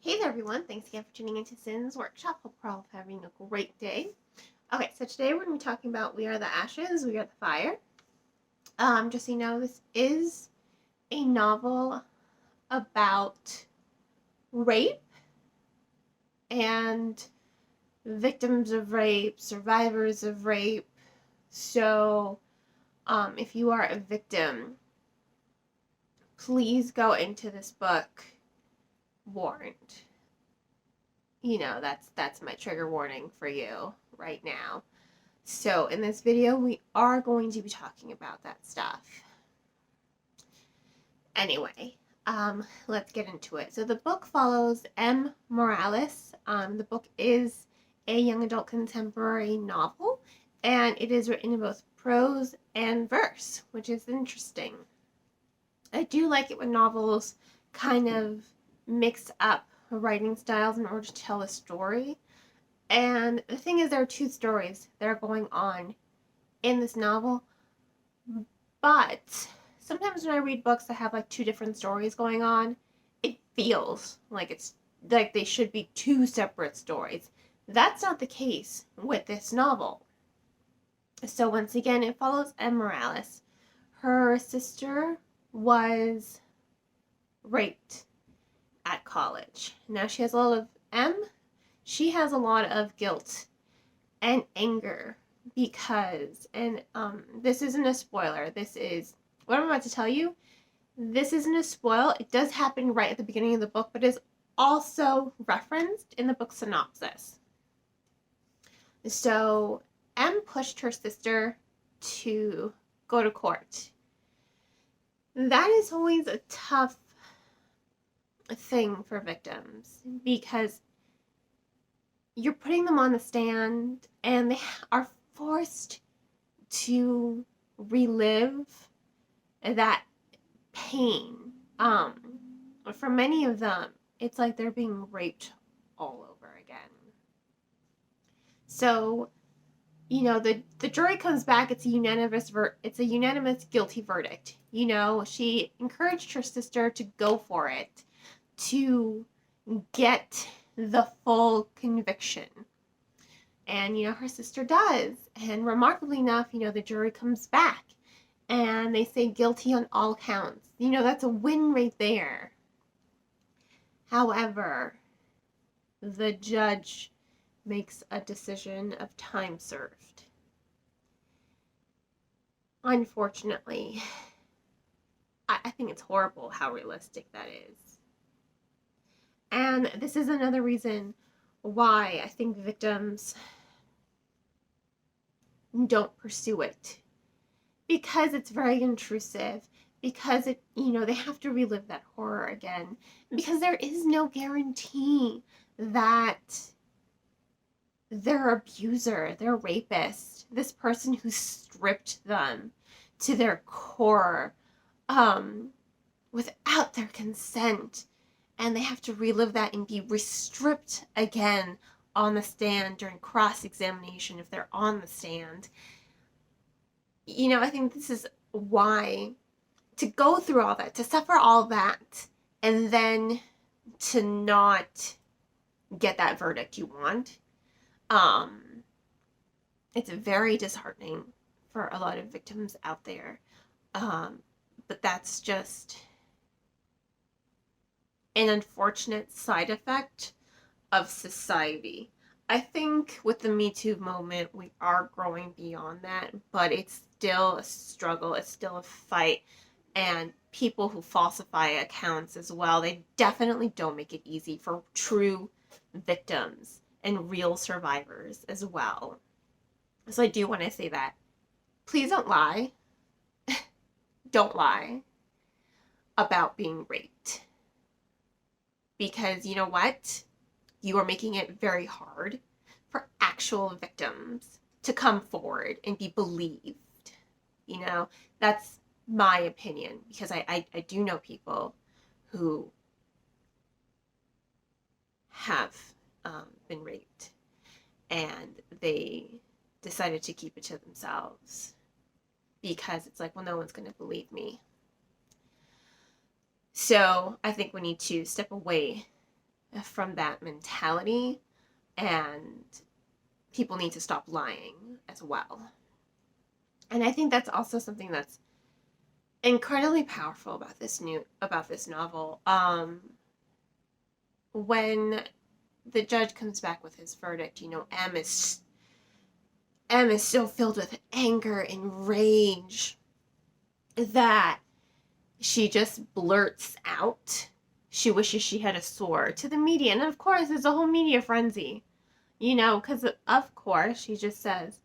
Hey there, everyone. Thanks again for tuning into Sin's Workshop. Hope we're all having a great day. Okay, so today we're going to be talking about We Are the Ashes, We Are the Fire. Just so you know, this is a novel about rape and victims of rape, survivors of rape. So, if you are a victim, please go into this book warned. That's my trigger warning for you right now. So in this video, we are going to be talking about that stuff. Anyway, let's get into it. So the book follows M. Morales. The book is a young adult contemporary novel, and it is written in both prose and verse, which is interesting. I do like it when novels kind of mix up writing styles in order to tell a story. And the thing is, there are two stories that are going on in this novel, but sometimes when I read books that have like two different stories going on, it feels like it's like they should be two separate stories. That's not the case with this novel. So once again, it follows M. Morales. Her sister was raped at college. Now she has a lot of she has a lot of guilt and anger because, and this isn't a spoiler, this is what I'm about to tell you. This isn't a spoil. It does happen right at the beginning of the book, but is also referenced in the book synopsis. So M pushed her sister to go to court. That is always a tough thing for victims because you're putting them on the stand and they are forced to relive that pain. For many of them, it's like they're being raped all over again. So, the jury comes back. It's a unanimous guilty verdict. She encouraged her sister to go for it, to get the full conviction. And, her sister does. And remarkably enough, the jury comes back and they say guilty on all counts. That's a win right there. However, the judge makes a decision of time served. Unfortunately, I think it's horrible how realistic that is. And this is another reason why I think victims don't pursue it. Because it's very intrusive. Because they have to relive that horror again. Because there is no guarantee that their abuser, their rapist, this person who stripped them to their core, without their consent, and they have to relive that and be restripped again on the stand during cross-examination if they're on the stand. I think this is why, to go through all that, to suffer all that, and then to not get that verdict you want, it's very disheartening for a lot of victims out there. But that's just an unfortunate side effect of society. I think with the Me Too moment, we are growing beyond that, but it's still a struggle. It's still a fight. And people who falsify accounts as well, they definitely don't make it easy for true victims and real survivors as well. So I do want to say that. Please don't lie. Don't lie about being raped. Because you know what? You are making it very hard for actual victims to come forward and be believed. That's my opinion, because I do know people who have been raped and they decided to keep it to themselves because it's like, well, no one's going to believe me. So I think we need to step away from that mentality, and people need to stop lying as well. And I think that's also something that's incredibly powerful about this novel. When the judge comes back with his verdict, M is so filled with anger and rage that she just blurts out she wishes she had a sword to the media. And of course, it's a whole media frenzy, because of course she just says,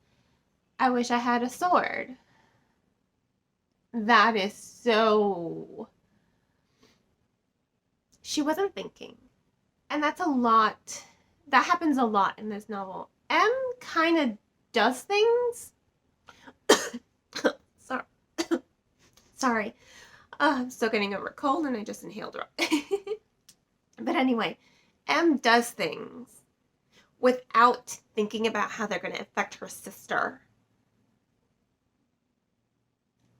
I wish I had a sword. That is so. She wasn't thinking. And that's a lot. That happens a lot in this novel. M kind of does things. Sorry. Sorry. I'm still getting over a cold and I just inhaled it. But anyway, M does things without thinking about how they're going to affect her sister.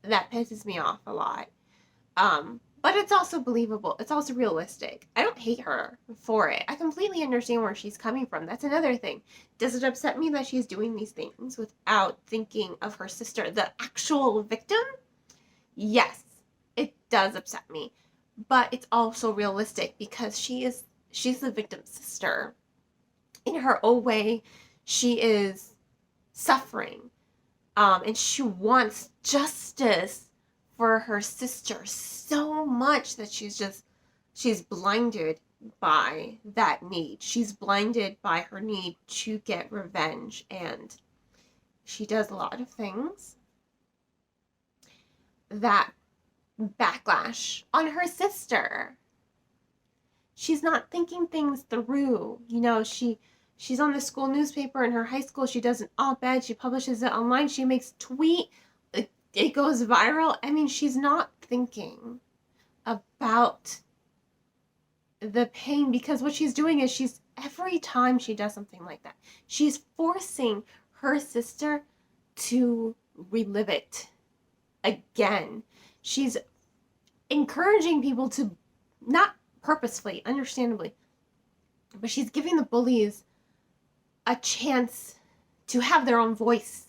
That pisses me off a lot. But it's also believable. It's also realistic. I don't hate her for it. I completely understand where she's coming from. That's another thing. Does it upset me that she's doing these things without thinking of her sister, the actual victim? Yes, it does upset me. But it's also realistic because she's the victim's sister. In her own way, she is suffering. And she wants justice for her sister so much that she's blinded by that need. She's blinded by her need to get revenge, and she does a lot of things that backlash on her sister. She's not thinking things through. She's on the school newspaper in her high school. She does an op-ed. She publishes it online. She makes tweet. It goes viral. I mean, she's not thinking about the pain, because what she's doing is every time she does something like that, she's forcing her sister to relive it again. She's encouraging people to, not purposefully, understandably, but she's giving the bullies a chance to have their own voice.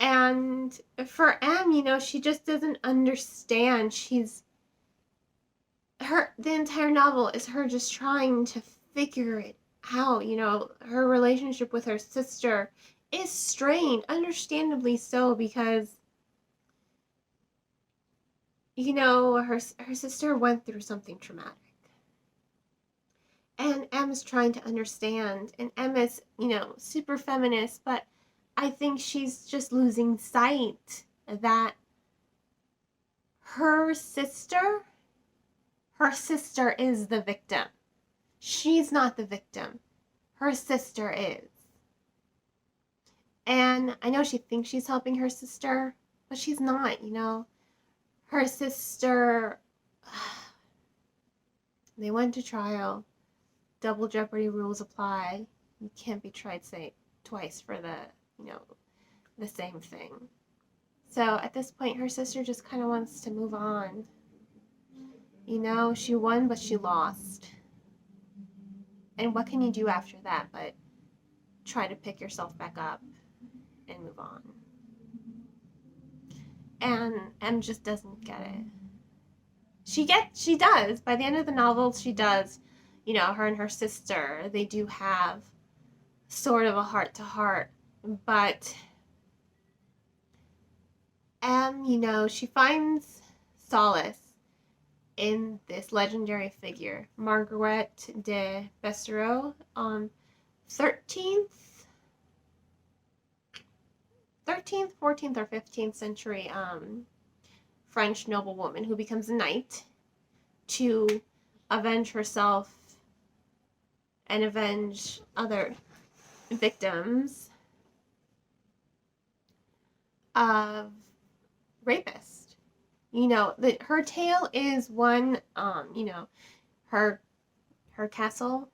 And for M, she just doesn't understand. The entire novel is her just trying to figure it out. Her relationship with her sister is strained, understandably so, because her sister went through something traumatic. And M is trying to understand, and M is, super feminist, but I think she's just losing sight that her sister is the victim. She's not the victim. Her sister is. And I know she thinks she's helping her sister, but she's not, Her sister, they went to trial. Double jeopardy rules apply. You can't be tried, twice for the same thing. So at this point, her sister just kind of wants to move on. She won, but she lost. And what can you do after that but try to pick yourself back up and move on? And M just doesn't get it. She does. By the end of the novel, she does. Her and her sister, they do have sort of a heart-to-heart. But M, she finds solace in this legendary figure, Marguerite de Bessereau, 13th, 14th, or 15th century French noblewoman who becomes a knight to avenge herself and avenge other victims of rapists. Her tale is one, her castle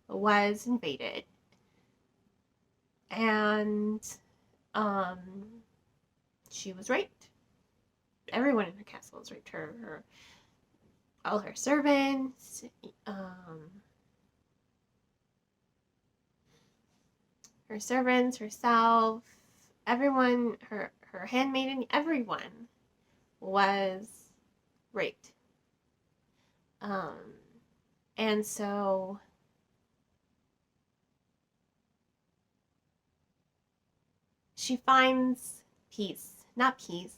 was invaded, and she was raped. Everyone in her castle was raped. All her servants, her servants, herself, everyone, her handmaiden, everyone was raped. Um, and so she finds peace, not peace,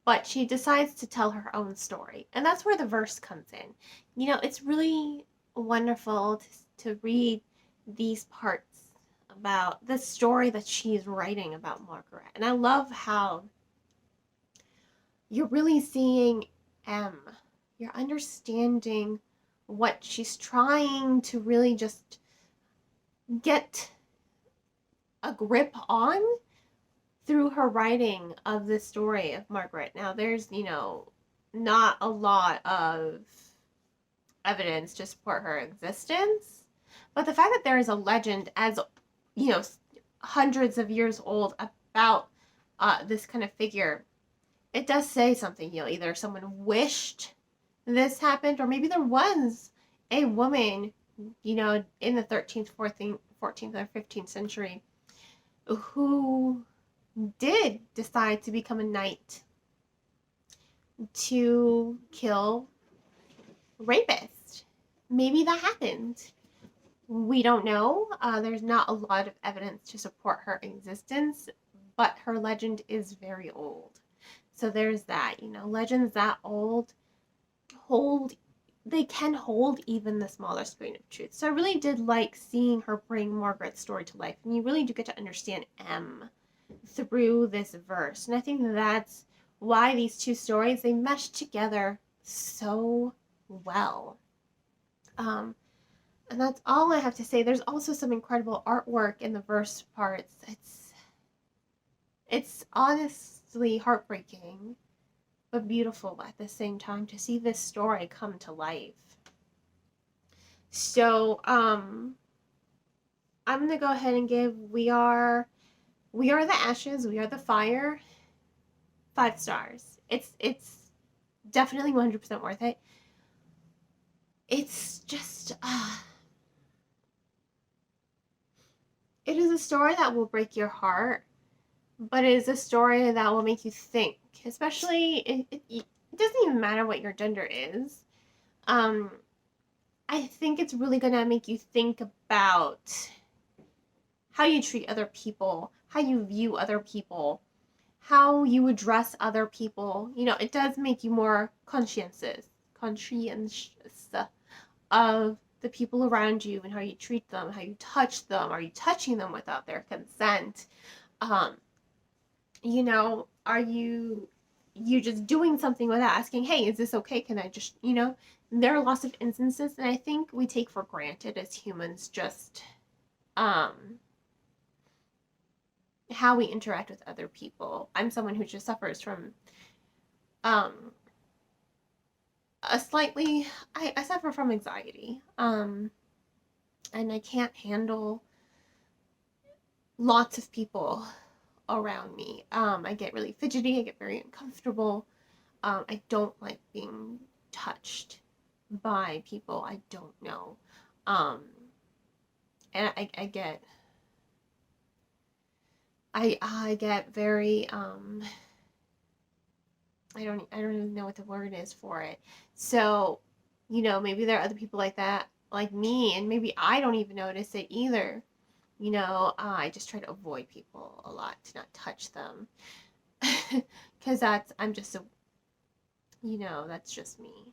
but she decides to tell her own story. And that's where the verse comes in. You know, it's really wonderful to read these parts about the story that she's writing about Margaret. And I love how you're really seeing M. You're understanding what she's trying to really just get a grip on through her writing of the story of Margaret. Now, there's, not a lot of evidence to support her existence, but the fact that there is a legend as, you know, hundreds of years old about this kind of figure, it does say something. Either someone wished this happened, or maybe there was a woman, in the 13th, 14th, or 15th century who did decide to become a knight to kill rapists. Maybe that happened. We don't know. There's not a lot of evidence to support her existence, but her legend is very old. So there's that. Legends that old they can hold even the smallest grain of truth. So I really did like seeing her bring Margaret's story to life, and you really do get to understand M through this verse. And I think that's why these two stories, they mesh together so well. And that's all I have to say. There's also some incredible artwork in the verse parts. It's honestly heartbreaking, but beautiful at the same time to see this story come to life. So, I'm gonna go ahead and give We Are the Ashes, We Are the Fire 5 stars. It's definitely 100% worth it. It's just it is a story that will break your heart, but it is a story that will make you think. Especially, it doesn't even matter what your gender is. I think it's really gonna make you think about how you treat other people, how you view other people, how you address other people. It does make you more conscientious of the people around you and how you treat them, how you touch them. Are you touching them without their consent? Are you just doing something without asking, hey, is this okay? Can I just, there are lots of instances, and I think we take for granted as humans just how we interact with other people. I'm someone who just suffers from I suffer from anxiety, and I can't handle lots of people around me. I get really fidgety, I get very uncomfortable. I don't like being touched by people I don't know. And I get very I don't even know what the word is for it. So, maybe there are other people like that, like me, and maybe I don't even notice it either. I just try to avoid people a lot, to not touch them. Because I'm just that's just me.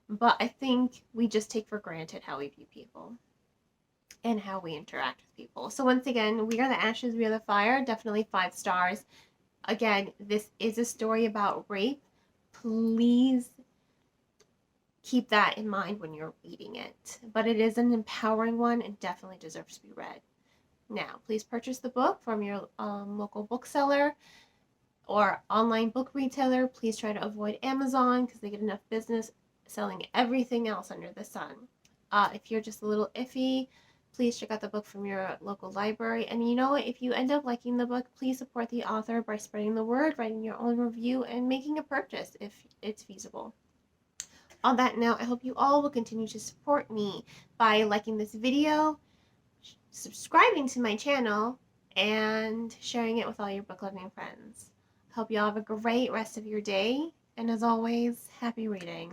But I think we just take for granted how we view people and how we interact with people. So once again, We Are the Ashes, We Are the Fire, definitely 5 stars. Again, this is a story about rape. Please keep that in mind when you're reading it. But it is an empowering one and definitely deserves to be read. Now, please purchase the book from your local bookseller or online book retailer. Please try to avoid Amazon because they get enough business selling everything else under the sun. If you're just a little iffy, please check out the book from your local library. And if you end up liking the book, please support the author by spreading the word, writing your own review, and making a purchase if it's feasible. On that note, I hope you all will continue to support me by liking this video, subscribing to my channel and sharing it with all your book loving friends. Hope you all have a great rest of your day, and as always, happy reading.